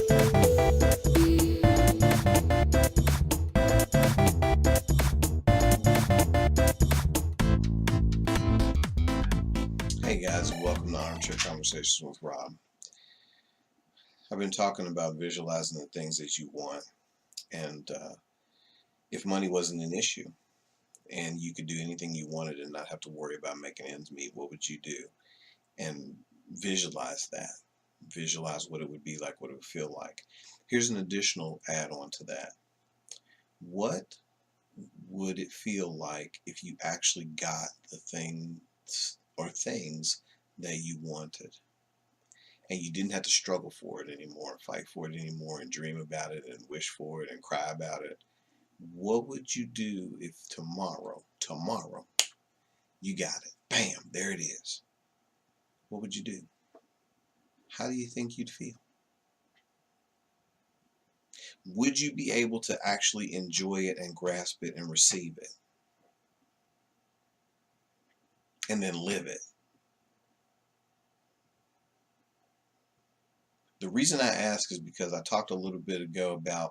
Hey guys, and welcome to Armchair Conversations with Rob. I've been talking about visualizing the things that you want, and if money wasn't an issue and you could do anything you wanted and not have to worry about making ends meet, what would you do? And visualize that. Visualize what it would be like, what it would feel like. Here's an additional add-on to that. What would it feel like if you actually got the things or things that you wanted? And you didn't have to struggle for it anymore, fight for it anymore, and dream about it, and wish for it, and cry about it. What would you do if tomorrow, you got it? Bam, there it is. What would you do? How do you think you'd feel? Would you be able to actually enjoy it and grasp it and receive it? And then live it? The reason I ask is because I talked a little bit ago about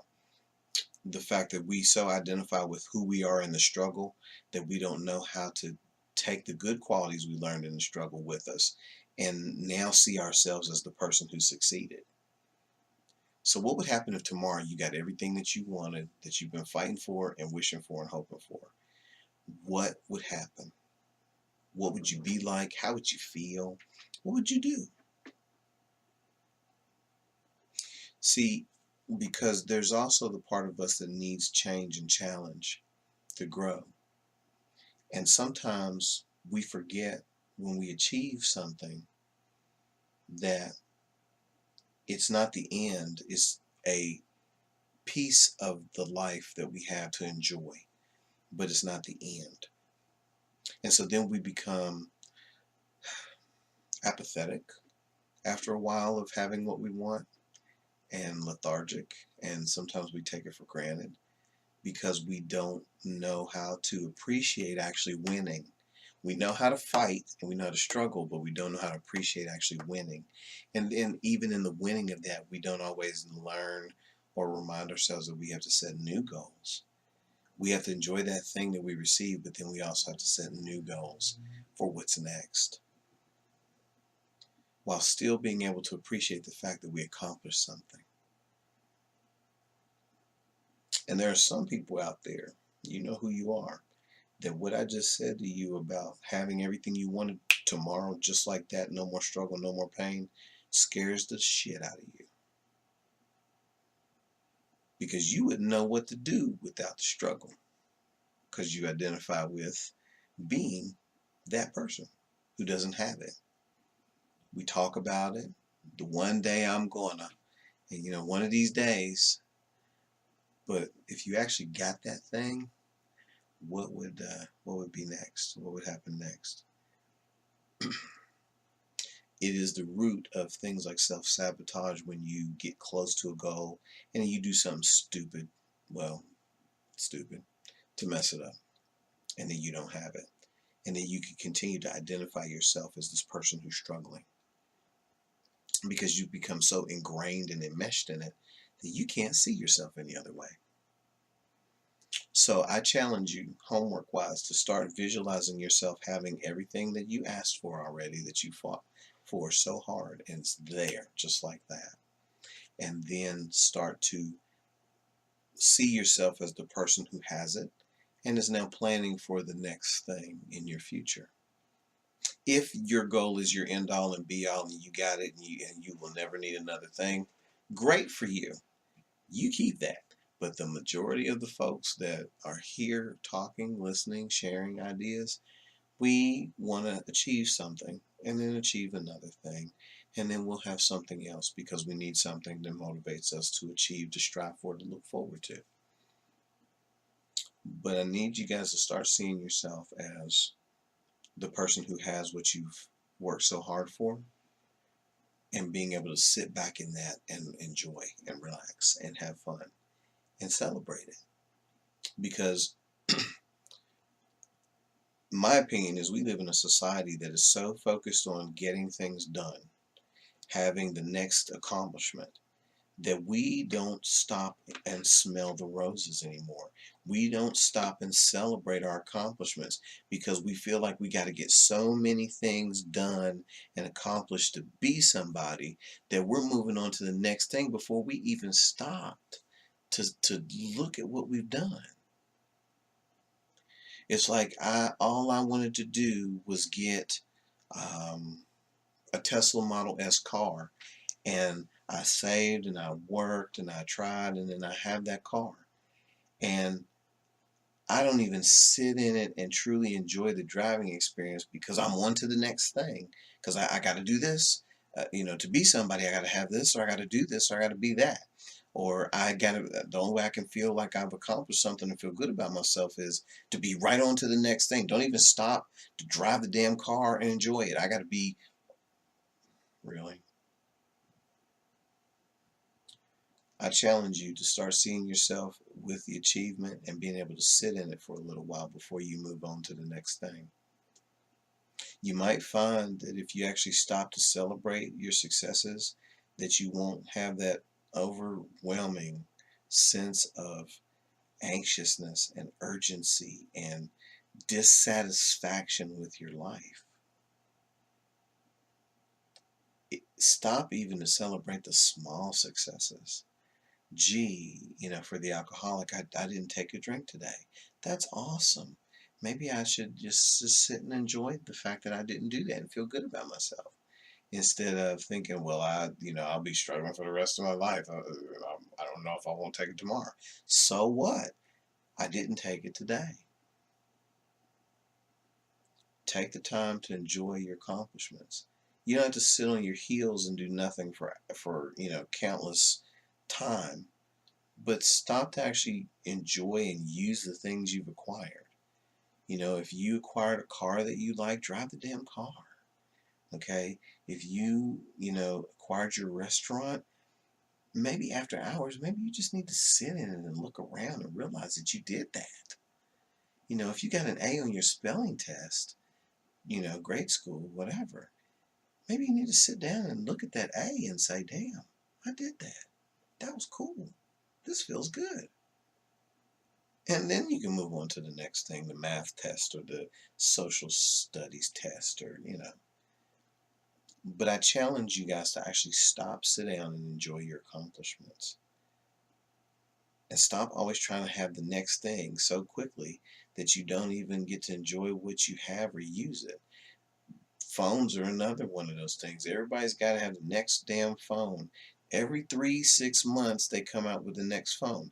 the fact that we so identify with who we are in the struggle that we don't know how to take the good qualities we learned in the struggle with us and now see ourselves as the person who succeeded. So what would happen if tomorrow you got everything that you wanted, that you've been fighting for and wishing for and hoping for? What would happen? What would you be like? How would you feel? What would you do? See, because there's also the part of us that needs change and challenge to grow. And sometimes we forget when we achieve something that it's not the end, it's a piece of the life that we have to enjoy, but it's not the end. And so then we become apathetic after a while of having what we want, and lethargic, and sometimes we take it for granted because we don't know how to appreciate actually winning. We know how to fight and we know how to struggle, but we don't know how to appreciate actually winning. And then even in the winning of that, we don't always learn or remind ourselves that we have to set new goals. We have to enjoy that thing that we receive, but then we also have to set new goals for what's next, while still being able to appreciate the fact that we accomplished something. And there are some people out there, you know who you are, that what I just said to you about having everything you wanted tomorrow just like that, no more struggle, no more pain, scares the shit out of you. Because you wouldn't know what to do without the struggle, because you identify with being that person who doesn't have it. We talk about it, the one day I'm gonna, and one of these days, but if you actually got that thing, what would be next? What would happen next? It is the root of things like self-sabotage when you get close to a goal and you do something stupid, stupid, to mess it up, and then you don't have it. And then you can continue to identify yourself as this person who's struggling, because you become so ingrained and enmeshed in it that you can't see yourself any other way. So I challenge you, homework-wise, to start visualizing yourself having everything that you asked for already, that you fought for so hard, and it's there, just like that. And then start to see yourself as the person who has it and is now planning for the next thing in your future. If your goal is your end all and be all and you got it and you will never need another thing, great for you. You keep that. But the majority of the folks that are here talking, listening, sharing ideas, we want to achieve something and then achieve another thing. And then we'll have something else because we need something that motivates us to achieve, to strive for, to look forward to. But I need you guys to start seeing yourself as the person who has what you've worked so hard for, and being able to sit back in that and enjoy and relax and have fun and celebrate it. Because my opinion is we live in a society that is so focused on getting things done, having the next accomplishment, that we don't stop and smell the roses anymore. We don't stop and celebrate our accomplishments because we feel like we got to get so many things done and accomplished to be somebody that we're moving on to the next thing before we even stopped to look at what we've done. It's like all I wanted to do was get a Tesla Model S car, and I saved and I worked and I tried, and then I have that car. And I don't even sit in it and truly enjoy the driving experience because I'm on to the next thing. Because I got to do this. To be somebody, I got to have this, or I got to do this, or I got to be that. Or I got to, the only way I can feel like I've accomplished something and feel good about myself is to be right on to the next thing. Don't even stop to drive the damn car and enjoy it. I got to be, really. I challenge you to start seeing yourself with the achievement and being able to sit in it for a little while before you move on to the next thing. You might find that if you actually stop to celebrate your successes, that you won't have that overwhelming sense of anxiousness and urgency and dissatisfaction with your life. Stop even to celebrate the small successes. Gee, for the alcoholic, I didn't take a drink today. That's awesome. Maybe I should just sit and enjoy the fact that I didn't do that and feel good about myself instead of thinking, well, I'll be struggling for the rest of my life. I don't know if I won't take it tomorrow. So what? I didn't take it today. Take the time to enjoy your accomplishments. You don't have to sit on your heels and do nothing for countless time, but stop to actually enjoy and use the things you've acquired. If you acquired a car that you like, drive the damn car. Okay? If acquired your restaurant, maybe after hours, maybe you just need to sit in it and look around and realize that you did that. If you got an A on your spelling test, grade school, whatever, maybe you need to sit down and look at that A and say, damn, I did that. That was cool. This feels good. And then you can move on to the next thing, the math test or the social studies test But I challenge you guys to actually stop, sit down, and enjoy your accomplishments. And stop always trying to have the next thing so quickly that you don't even get to enjoy what you have or use it. Phones are another one of those things. Everybody's got to have the next damn phone. Every 3-6 months, they come out with the next phone.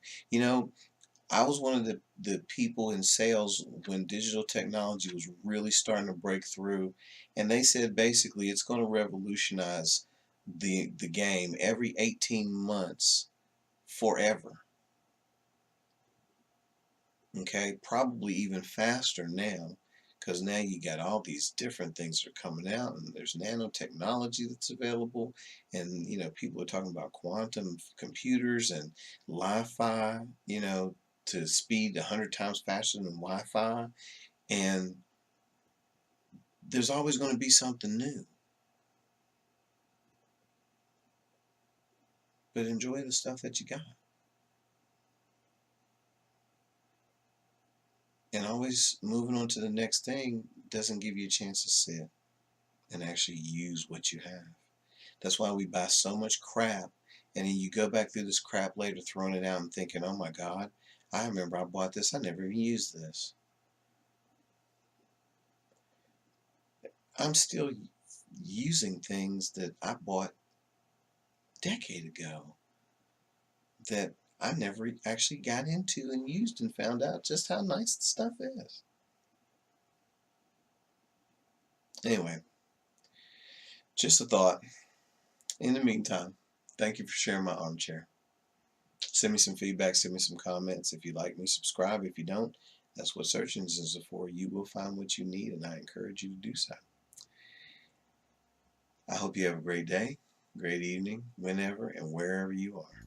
I was one of the people in sales when digital technology was really starting to break through, and they said basically it's going to revolutionize the game every 18 months forever. Okay, probably even faster now, because now you got all these different things that are coming out, and there's nanotechnology that's available, and people are talking about quantum computers and Wi-Fi, to speed 100 times faster than Wi-Fi, and there's always going to be something new. But enjoy the stuff that you got, and always moving on to the next thing doesn't give you a chance to sit and actually use what you have. That's why we buy so much crap, and then you go back through this crap later, throwing it out and thinking, oh my God, I remember I bought this, I never even used this. I'm still using things that I bought a decade ago that I never actually got into and used and found out just how nice the stuff is. Anyway, just a thought. In the meantime, thank you for sharing my armchair. Send me some feedback, send me some comments. If you like me, subscribe. If you don't, that's what search engines are for. You will find what you need, and I encourage you to do so. I hope you have a great day, great evening, whenever and wherever you are.